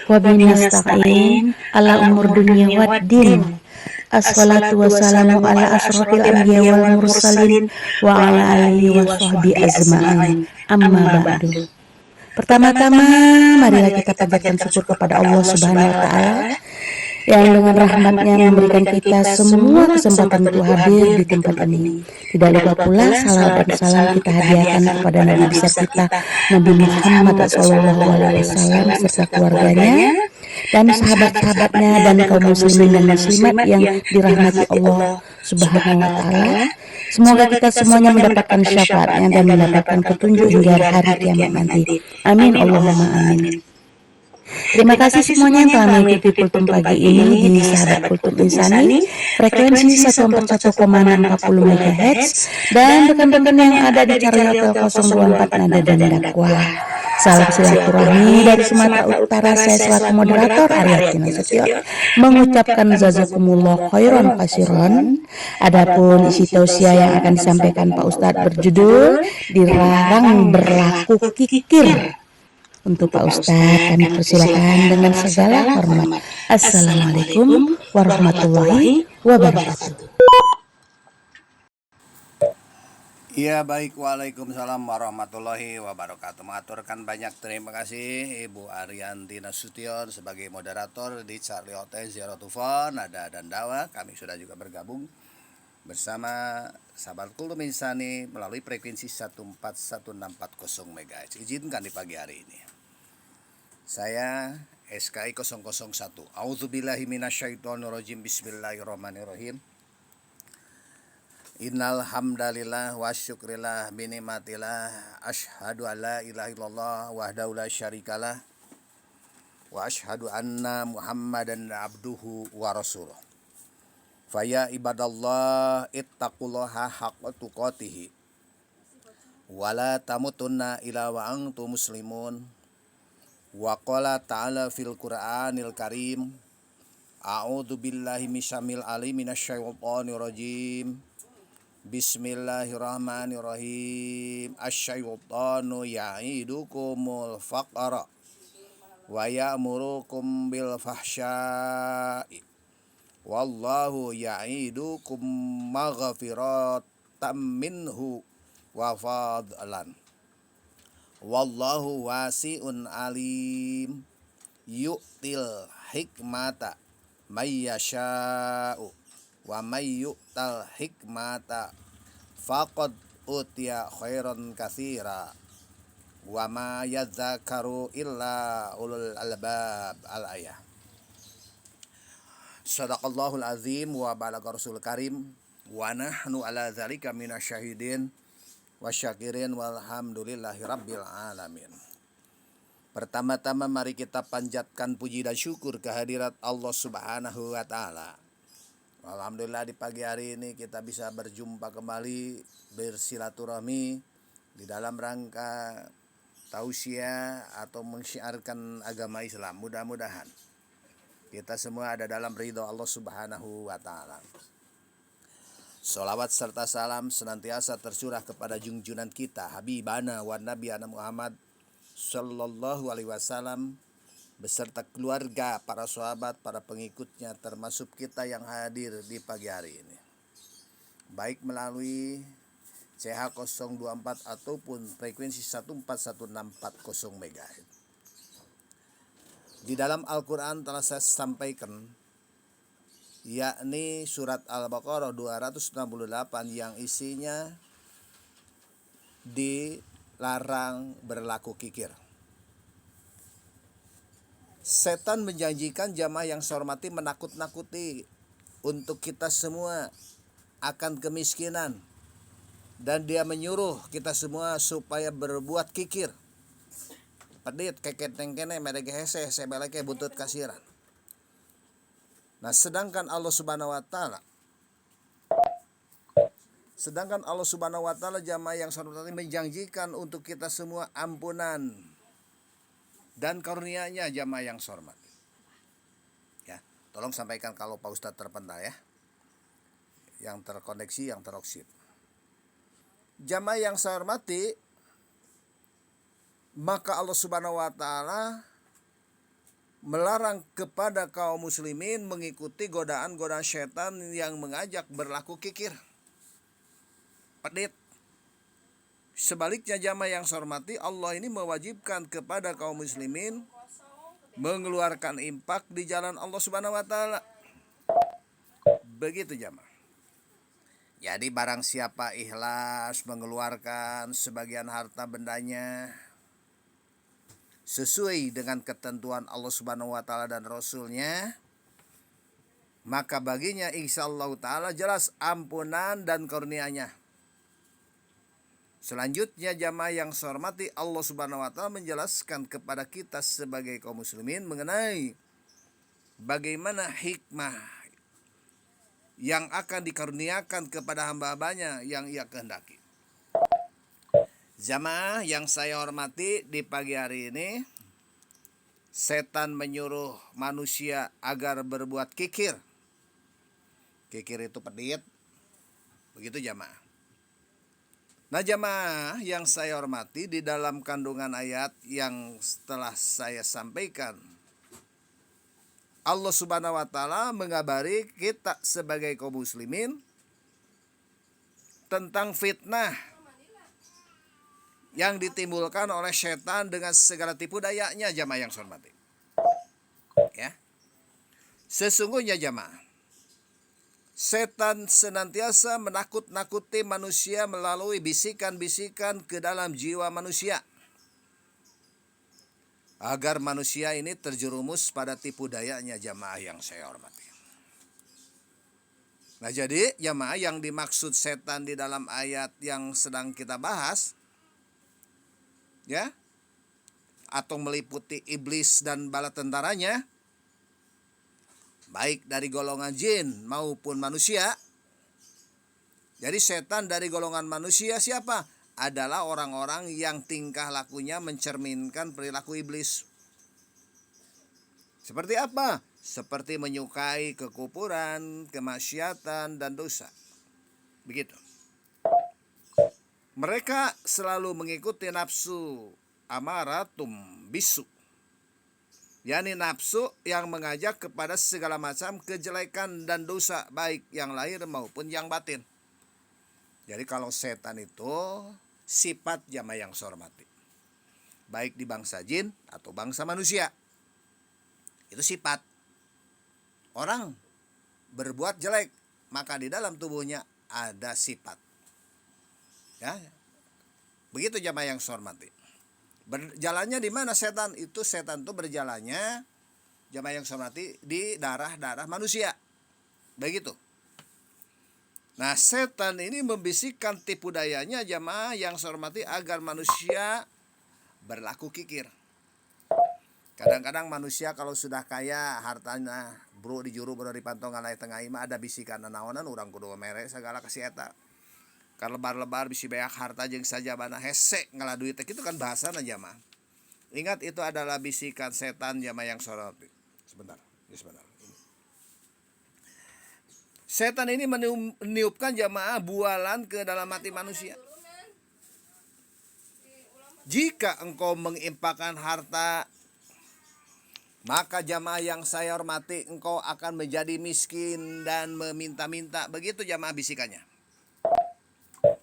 Wabihi nasta'in ala umur dunia waddin. Assalatu wassalamu ala asrofil anbiya wal mursalin wa ala alihi wa sahbihi azma'in. Amma ba'du. Pertama-tama marilah kita panjatkan syukur kepada Allah Subhanahu wa taala yang dengan rahmatnya memberikan kita semua kesempatan untuk hadir di tempat ini. Tidak lupa pula salawat dan salam kita hadiahkan kepada Nabi besar kita Nabi Muhammad SAW serta keluarganya dan sahabat-sahabatnya dan kaum muslimin dan muslimat yang dirahmati Allah Subhanahu wa taala. Semoga kita semuanya mendapatkan syafaatnya dan mendapatkan petunjuk hingga hari kiamat nanti. Amin Allahumma amin. Terima kasih semuanya yang telah mengikuti Kultum pagi ini di Sahabat Kultum Insani frekuensi 141,640 MHz dan rekan-rekan yang ada di Carrier 024 Nada dan Dakwah. Salam silaturahmi dari Sumatera Utara. Saya selaku moderator Ariati Nasution mengucapkan jazakumullah khairan kasiron. Adapun isi tausiah yang akan disampaikan Pak Ustadz berjudul Dilarang Berlaku Kikir. Untuk Pak Ustadz kami persilakan dengan segala hormat. Assalamualaikum warahmatullahi wabarakatuh. Ya baik, waalaikumsalam warahmatullahi wabarakatuh. Mengaturkan banyak terima kasih Ibu Arianti Nasution sebagai moderator di Charlie Hotel 024 Nada dan Dakwah. Kami sudah juga bergabung bersama Sahabat Kultum Insani melalui frekuensi 141,640 MHz. Izinkan di pagi hari ini saya SKI 001 A'udzubillahi minasyaitonirrajim. Bismillahirrahmanirrahim. Innal hamdalillah wa syukrillah binimatillah asyhadu alla ilaha illallah wahdahu la syarikalah wa asyhadu anna Muhammadan abduhu wa rasuluh. Faya ibadallah ittaqullaha haqqa tuqatih wa la tamutunna illa wa antum muslimun. Wa qala ta'ala fil Qur'anil Karim a'udzu billahi misyamil alim minasyaitonir rajim. Bismillahirrahmanirrahim. Asyaitonu ya'idukumul faqra wa ya'murukum bil fahsya'i wallahu ya'idukum maghfiratan minhu wa fadlan wallahu wasi'un alim yu'til hikmata may yasha'u wa may yu'tal hikmata faqad utiya khairan katsira wa ma yadzakaru illa ulul albab. Al-ayah. Shadaqallahul azim wa balagha rasul karim wa nahnu ala dzalika minasyahidin wasyakirin walhamdulillahi rabbil alamin. Pertama-tama mari kita panjatkan puji dan syukur kehadirat Allah Subhanahu wa taala. Alhamdulillah di pagi hari ini kita bisa berjumpa kembali bersilaturahmi di dalam rangka tausiah atau mensyiarkan agama Islam. Mudah-mudahan kita semua ada dalam ridho Allah Subhanahu wa taala. Sholawat serta salam senantiasa tercurah kepada junjungan kita Habibana wa Nabiyana Muhammad sallallahu alaihi wasallam beserta keluarga, para sahabat, para pengikutnya, termasuk kita yang hadir di pagi hari ini, baik melalui CH024 ataupun frekuensi 141,640 MHz. Di dalam Al-Quran telah saya sampaikan, yakni surat Al-Baqarah 268 yang isinya dilarang berlaku kikir. Setan menjanjikan jamaah yang saya hormati menakut-nakuti untuk kita semua akan kemiskinan, dan dia menyuruh kita semua supaya berbuat kikir. Pedit keket tengkene mereka hese sebeleke butut kasiran. Nah, sedangkan Allah Subhanahu wa taala jamaah yang saya hormati menjanjikan untuk kita semua ampunan dan karunia-Nya jamaah yang saya hormati. Ya, tolong sampaikan kalau Pak Ustadz terpental ya. Yang terkoneksi, yang teroksid. Jamaah yang saya hormati, maka Allah Subhanahu wa taala melarang kepada kaum muslimin mengikuti godaan-godaan setan yang mengajak berlaku kikir, pedit. Sebaliknya jamaah yang saya hormati, Allah ini mewajibkan kepada kaum muslimin mengeluarkan infak di jalan Allah Subhanahu wa taala. Begitu jamaah. Jadi barang siapa ikhlas mengeluarkan sebagian harta bendanya sesuai dengan ketentuan Allah Subhanahu wa taala dan Rasulnya, maka baginya insyaallah taala jelas ampunan dan karunia-Nya. Selanjutnya jamaah yang saya hormati, Allah Subhanahu wa taala menjelaskan kepada kita sebagai kaum muslimin mengenai bagaimana hikmah yang akan dikaruniakan kepada hamba-hambanya yang Ia kehendaki. Jamaah yang saya hormati, di pagi hari ini setan menyuruh manusia agar berbuat kikir. Kikir itu pedit. Begitu jamaah. Nah jamaah yang saya hormati, di dalam kandungan ayat yang setelah saya sampaikan, Allah Subhanahu wa taala mengabari kita sebagai kaum muslimin tentang fitnah yang ditimbulkan oleh setan dengan segala tipu dayanya jamaah yang saya hormati. Ya. Sesungguhnya jamaah, setan senantiasa menakut-nakuti manusia melalui bisikan-bisikan ke dalam jiwa manusia, agar manusia ini terjerumus pada tipu dayanya jamaah yang saya hormati. Nah jadi jamaah yang dimaksud setan di dalam ayat yang sedang kita bahas, ya, atau meliputi iblis dan bala tentaranya, baik dari golongan jin maupun manusia. Jadi setan dari golongan manusia siapa? Adalah orang-orang yang tingkah lakunya mencerminkan perilaku iblis. Seperti apa? Seperti menyukai kekufuran, kemaksiatan, dan dosa. Begitu. Mereka selalu mengikuti nafsu amaratum bisu, yakni nafsu yang mengajak kepada segala macam kejelekan dan dosa, baik yang lahir maupun yang batin. Jadi kalau setan itu sifat jamaah yang saya hormati, baik di bangsa jin atau bangsa manusia, itu sifat. Orang berbuat jelek, maka di dalam tubuhnya ada sifat. Ya, begitu jamaah yang saya hormati. Berjalannya di mana setan? Itu setan itu berjalannya jamaah yang saya hormati di darah-darah manusia. Begitu. Nah, setan ini membisikkan tipu dayanya jamaah yang saya hormati agar manusia berlaku kikir. Kadang-kadang manusia kalau sudah kaya hartanya, bro di juru bro dipantau ngalai tengah ima, ada bisikan naonan urang kudu mere segala kasih eta. Kan lebar-lebar bisi beak harta jeung sajabana hese ngaladuit itu kan bahasana jamaah. Ingat itu adalah bisikan setan jamaah yang saya hormati. Sebentar. Setan ini meniupkan jamaah bualan ke dalam hati manusia. Jika engkau mengimpakkan harta, maka jamaah yang saya hormati, engkau akan menjadi miskin dan meminta-minta. Begitu jamaah bisikannya.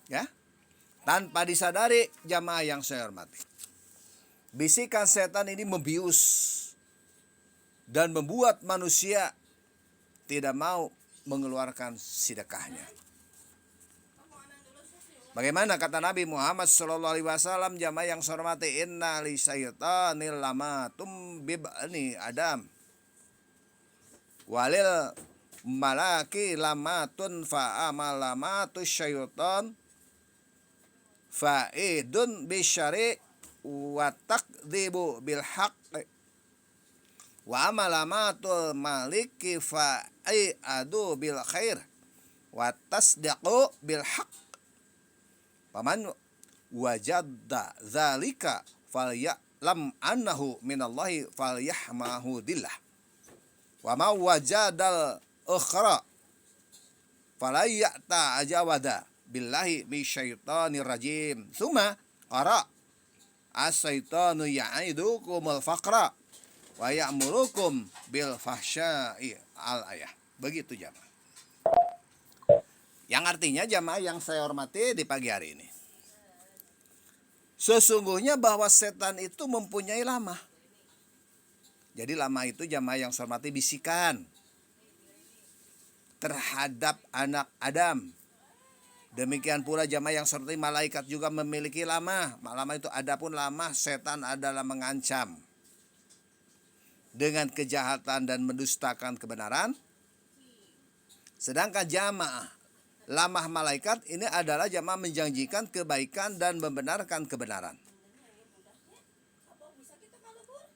Ya, tanpa disadari jamaah yang saya hormati, bisikan setan ini membius dan membuat manusia tidak mau mengeluarkan sedekahnya. Bagaimana kata Nabi Muhammad SAW jamaah yang saya hormati, inna li syaitanil lamatum bibani adam walil malaki lamatun fa'amalamatus syaitan fa'idun bisyari wa taqdibu bil haqq wa amalamatul maliki fa'adu bil khair wa tasdiqu bil haqq paman wajadda zalika falya'lam annahu minallahi falyahmahudillah wa ma wajadal ukhra falayyata ajawada billahi misyaitonir rajim summa ara as-syaitanu ya'idukumul faqra wa ya'murukum bil fahsya'i al-ayah. Begitu jamaah. Yang artinya jamaah yang saya hormati di pagi hari ini, sesungguhnya bahwa setan itu mempunyai lama. Jadi lama itu jamaah yang saya hormati bisikan terhadap anak Adam. Demikian pula jamaah yang seperti malaikat juga memiliki lama. Lama itu adapun lama setan adalah mengancam dengan kejahatan dan mendustakan kebenaran. Sedangkan jamaah lamah malaikat ini adalah jamaah menjanjikan kebaikan dan membenarkan kebenaran.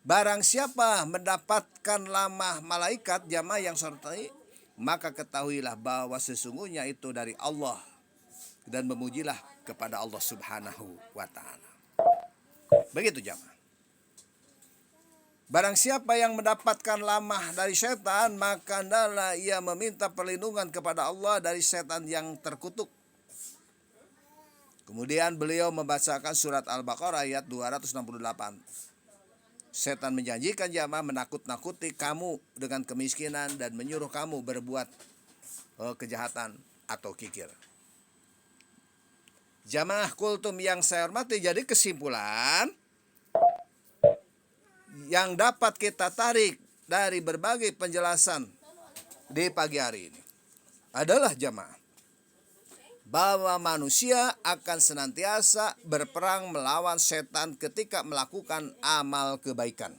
Barang siapa mendapatkan lamah malaikat jamaah yang seperti, maka ketahuilah bahwa sesungguhnya itu dari Allah dan memujilah kepada Allah Subhanahu wa ta'ala. Begitu jamaah. Barang siapa yang mendapatkan lamah dari setan, maka hendaklah ia meminta perlindungan kepada Allah dari setan yang terkutuk. Kemudian beliau membacakan surat Al-Baqarah ayat 268. Setan menjanjikan jamaah menakut-nakuti kamu dengan kemiskinan dan menyuruh kamu berbuat kejahatan atau kikir. Jamaah kultum yang saya hormati, jadi kesimpulan yang dapat kita tarik dari berbagai penjelasan di pagi hari ini adalah jamaah bahwa manusia akan senantiasa berperang melawan setan ketika melakukan amal kebaikan.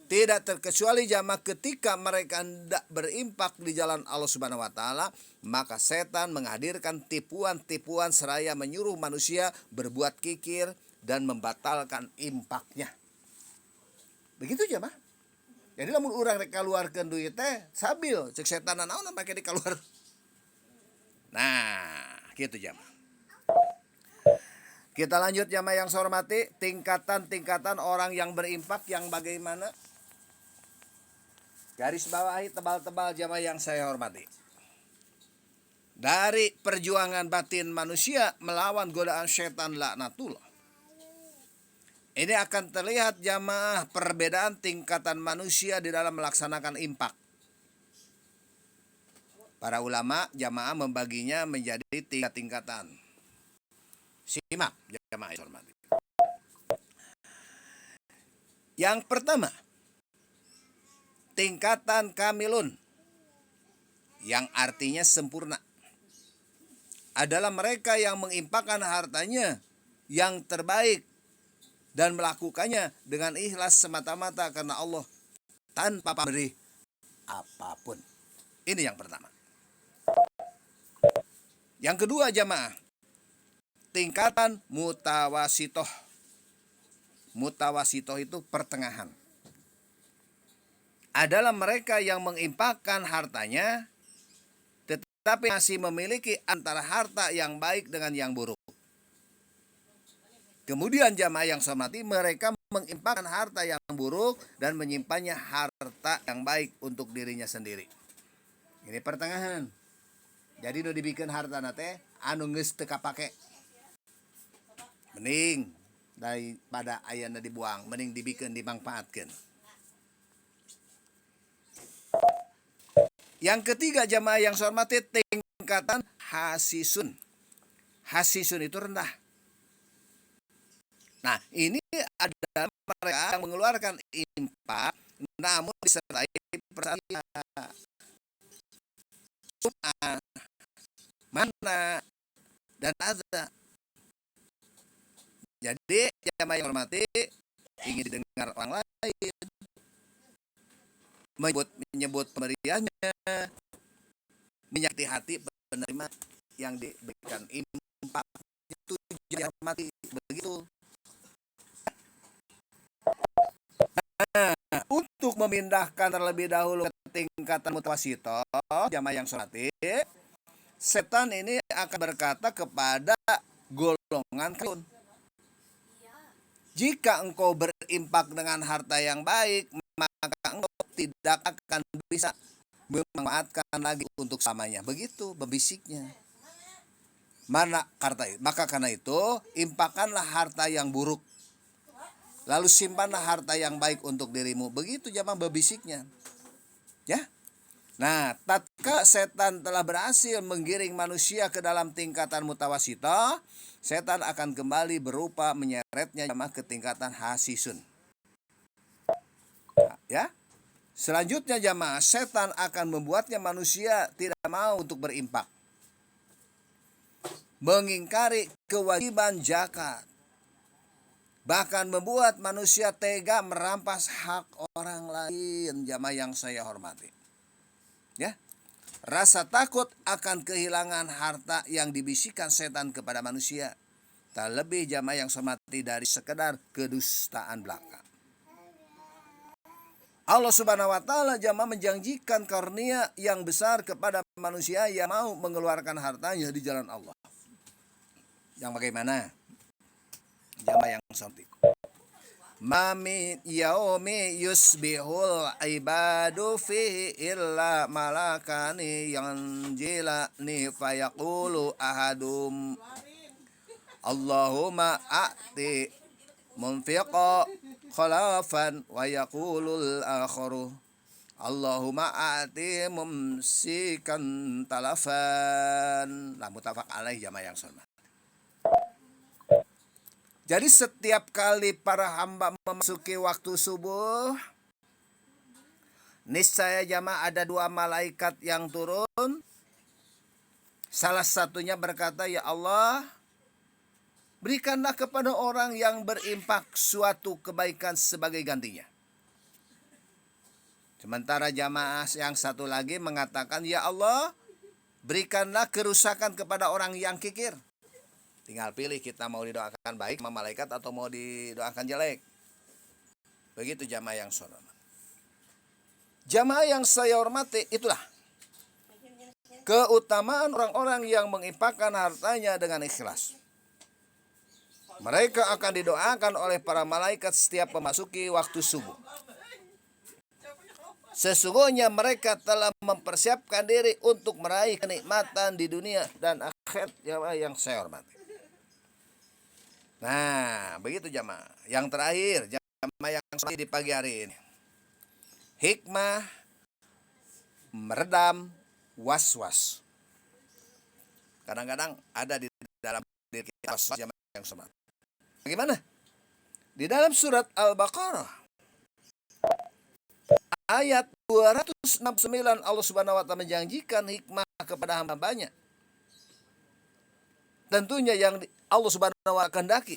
Tidak terkecuali jamaah ketika mereka hendak berimpak di jalan Allah Subhanahu wa ta'ala, maka setan menghadirkan tipuan-tipuan seraya menyuruh manusia berbuat kikir dan membatalkan impaknya. Begitu jamaah. Jadi lamun urang rek kaluarkeun duit teh sabil cek setan naon make dikaluar. Nah, gitu jamaah. Kita lanjut jamaah yang saya hormati, tingkatan-tingkatan orang yang berimpak yang bagaimana? Garis bawahi tebal-tebal jamaah yang saya hormati. Dari perjuangan batin manusia melawan godaan setan laknatullah. Ini akan terlihat jamaah perbedaan tingkatan manusia di dalam melaksanakan impak. Para ulama jamaah membaginya menjadi 3 tingkatan. Simak jamaah yang hormati. Yang pertama, tingkatan kamilun, yang artinya sempurna, adalah mereka yang mengimpakkan hartanya yang terbaik dan melakukannya dengan ikhlas semata-mata karena Allah tanpa pamrih apapun. Ini yang pertama. Yang kedua jamaah, tingkatan mutawasitoh. Mutawasitoh itu pertengahan. Adalah mereka yang mengimpakkan hartanya tetapi masih memiliki antara harta yang baik dengan yang buruk. Kemudian jamaah yang saya hormati, mereka mengimpakkan harta yang buruk dan menyimpannya harta yang baik untuk dirinya sendiri. Ini pertengahan. Jadi nu dibikin harta nate anu geus teu kapake. Mending daripada ayana dibuang, mending dibikin dimanfaatkeun. Yang ketiga jamaah yang saya hormati, tingkatan hasisun. Hasisun itu rendah. Nah, ini adalah mereka yang mengeluarkan impak namun disertai persalinan, sum'ah, mana dan ada. Jadi jamaah yang hormati, ingin didengar orang lain, menyebut pemberiannya, menyakiti hati penerima yang diberikan impak, itu jamaah hormati begitu. Nah, untuk memindahkan terlebih dahulu ke tingkatan mutawasito, jamaah yang hormati, setan ini akan berkata kepada golongan kalian, jika engkau berimpak dengan harta yang baik, maka engkau tidak akan bisa memanfaatkan lagi untuk selamanya. Begitu berbisiknya. Maka karena itu, impakkanlah harta yang buruk. lalu simpanlah harta yang baik untuk dirimu. Begitu jamaah bebisiknya. Ya. Nah, tatkala setan telah berhasil menggiring manusia ke dalam tingkatan mutawasita, setan akan kembali berupa menyeretnya jamaah ke tingkatan hasisun. Ya. Selanjutnya jamaah, setan akan membuatnya manusia tidak mau untuk berimpak, mengingkari kewajiban zakat, bahkan membuat manusia tega merampas hak orang lain. Jamaah yang saya hormati, ya, rasa takut akan kehilangan harta yang dibisikkan setan kepada manusia tak lebih jamaah yang saya hormati dari sekedar kedustaan belaka. Allah Subhanahu wa taala jamaah menjanjikan karunia yang besar kepada manusia yang mau mengeluarkan hartanya di jalan Allah. Yang bagaimana? Jamaah yang cantik. Mami yaumi yusbihul ibadu fihi illa malakani yanjilani fayaqulu ahadum Allahumma a'ti munfiqa khalafan wa yaqulul akharu Allahumma a'ti mumsikan talafan. Lah mutafaq alaih jamaah yang hormat. Jadi setiap kali para hamba memasuki waktu subuh, niscaya jamaah ada dua malaikat yang turun. Salah satunya berkata, ya Allah, berikanlah kepada orang yang berimpak suatu kebaikan sebagai gantinya. Sementara jamaah yang satu lagi mengatakan, ya Allah, berikanlah kerusakan kepada orang yang kikir. Tinggal pilih kita mau didoakan baik sama malaikat atau mau didoakan jelek. Begitu jamaah yang saya hormati. Jamaah yang saya hormati, itulah keutamaan orang-orang yang menginfakkan hartanya dengan ikhlas. Mereka akan didoakan oleh para malaikat setiap memasuki waktu subuh. Sesungguhnya mereka telah mempersiapkan diri untuk meraih kenikmatan di dunia dan akhirat. Jamaah yang saya hormati. Nah, begitu jamaah. Yang terakhir, jamaah yang di pagi hari ini. Hikmah meredam was-was. Kadang-kadang ada di dalam diri kita was-was jamaah yang hormati. Bagaimana? Di dalam surat Al-Baqarah ayat 269 Allah Subhanahu wa taala menjanjikan hikmah kepada hamba-Nya. Tentunya yang Allah Subhanahu wa taala kehendaki.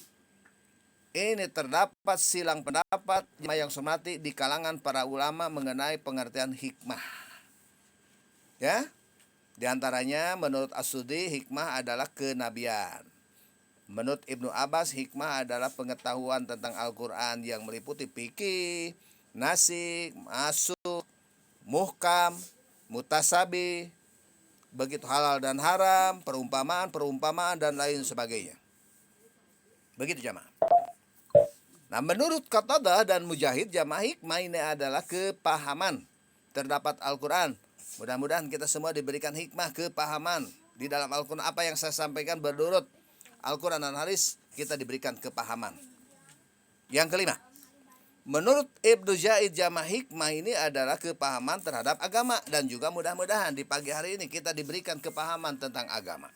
Ini terdapat silang pendapat yang semati di kalangan para ulama mengenai pengertian hikmah. Ya. Di antaranya menurut As-Sudi hikmah adalah kenabian. Menurut Ibnu Abbas hikmah adalah pengetahuan tentang Al-Qur'an yang meliputi fikih, nasik, masuk, muhkam, mutasabi, begitu halal dan haram, perumpamaan dan lain sebagainya. Begitu jamaah. Nah, menurut Qatadah dan Mujahid, jamaah hikmah ini adalah kepahaman terdapat Al-Quran. Mudah-mudahan kita semua diberikan hikmah kepahaman di dalam Al-Quran. Apa yang saya sampaikan berdurut Al-Quran dan hadis, kita diberikan kepahaman. Yang kelima, menurut Ibnu Zaid, jamaah hikmah ini adalah kepahaman terhadap agama. Dan juga mudah-mudahan di pagi hari ini kita diberikan kepahaman tentang agama.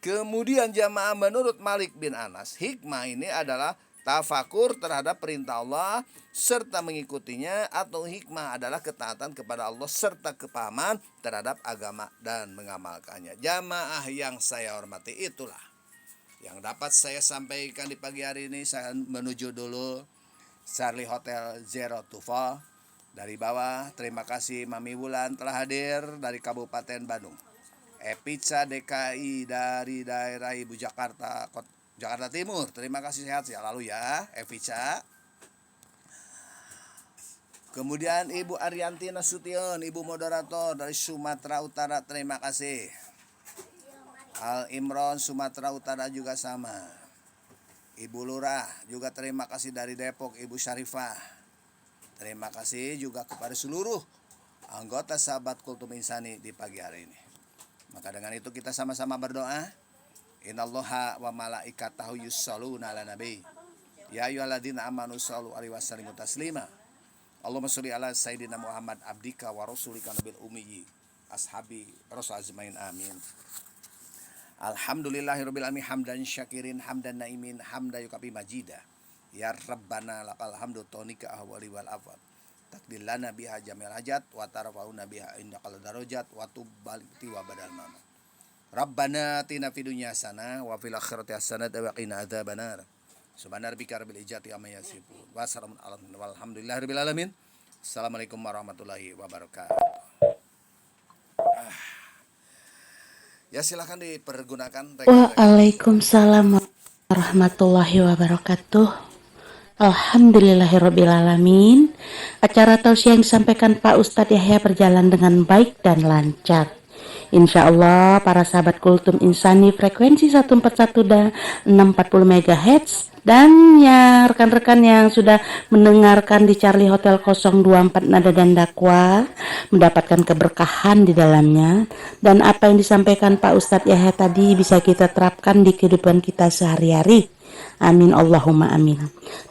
Kemudian jamaah menurut Malik bin Anas, hikmah ini adalah tafakur terhadap perintah Allah serta mengikutinya, atau hikmah adalah ketaatan kepada Allah serta kepahaman terhadap agama dan mengamalkannya. Jamaah yang saya hormati, itulah yang dapat saya sampaikan di pagi hari ini. Saya menuju dulu Charlie Hotel Zero to Fall. Dari bawah, terima kasih Mami Wulan telah hadir dari Kabupaten Bandung. Pizza DKI dari daerah Ibu Jakarta Timur. Terima kasih, sehat selalu ya Pizza. Kemudian Ibu Arianti Nasution, Ibu Moderator dari Sumatera Utara, terima kasih. Al Imron Sumatera Utara juga sama. Ibu Lurah juga terima kasih dari Depok, Ibu Syarifah. Terima kasih juga kepada seluruh anggota sahabat Kultum Insani di pagi hari ini. Maka dengan itu kita sama-sama berdoa. Innallaha wa malaikatahu yusholluna 'alan nabi. Ya ayyuhalladzina amanu shallu alaihi wasallimu taslima. Allahumma sholli ala sayyidina Muhammad abdika wa rasulika nabil ummi ashabi rasul azmain amin. Alhamdulillahirabbil alamin hamdan syakirin hamdan naimin hamda yukafi majida. Ya rabbana lakal hamdu tonika ahwali wal afat. Takdir lana biha jamil hajat wa tarfauna biha indakal darajat wa tubbalti wa badal mama. Rabbana atina fid dunya hasanah wa fil akhirati hasanah wa qina adzabannar. Subhana rabbika rabbil izzati amma yasifun. Wassalamun walhamdulillahirabbil alamin. Assalamualaikum warahmatullahi wabarakatuh. Ya silakan dipergunakan. Waalaikumsalam warahmatullahi wabarakatuh. Alhamdulillahirrabbilalamin. Acara tausiah yang disampaikan Pak Ustadz Yahya berjalan dengan baik dan lancar. Insya Allah para sahabat Kultum Insani frekuensi 141 dan 640 MHz dan ya rekan-rekan yang sudah mendengarkan di Charlie Hotel 024 Nada dan Dakwah mendapatkan keberkahan di dalamnya, dan apa yang disampaikan Pak Ustadz Yahya tadi bisa kita terapkan di kehidupan kita sehari-hari. Amin Allahumma amin.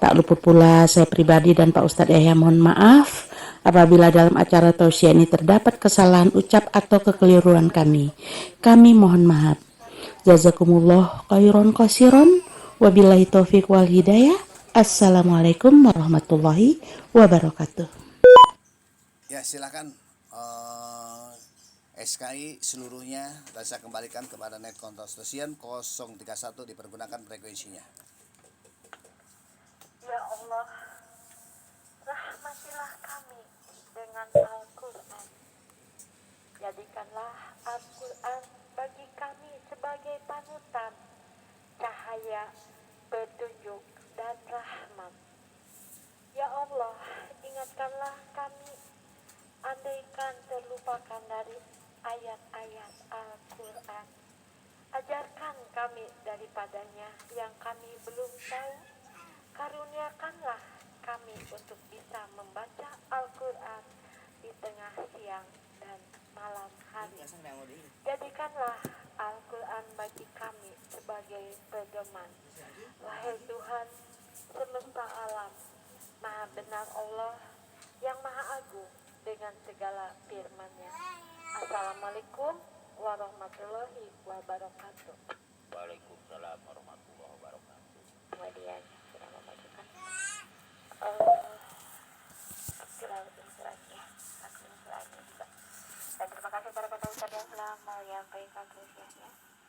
Tak luput pula saya pribadi dan Pak Ustadz Yahya mohon maaf apabila dalam acara tausiah ini terdapat kesalahan ucap atau kekeliruan kami. Kami mohon maaf. Jazakumullah khairon qasiron. Wabillahi taufiq wal hidayah. Assalamualaikum warahmatullahi wabarakatuh. Ya silakan SKI seluruhnya dan saya kembalikan kepada Net Control Station 031 dipergunakan frekuensinya. Ya Allah, rahmatilah kami dengan Al-Quran. Jadikanlah Al-Quran bagi kami sebagai panutan, cahaya, petunjuk, dan rahmat. Ya Allah, ingatkanlah kami, andaikan terlupakan dari ayat-ayat Al-Quran. Ajarkan kami daripadanya yang kami belum tahu. Karuniakanlah kami untuk bisa membaca Al-Quran di tengah siang dan malam hari. Jadikanlah Al-Quran bagi kami sebagai pedoman. Wahai Tuhan semesta alam, Maha benar Allah yang Maha Agung dengan segala firman-Nya. Assalamualaikum warahmatullahi wabarakatuh. Waalaikumsalam.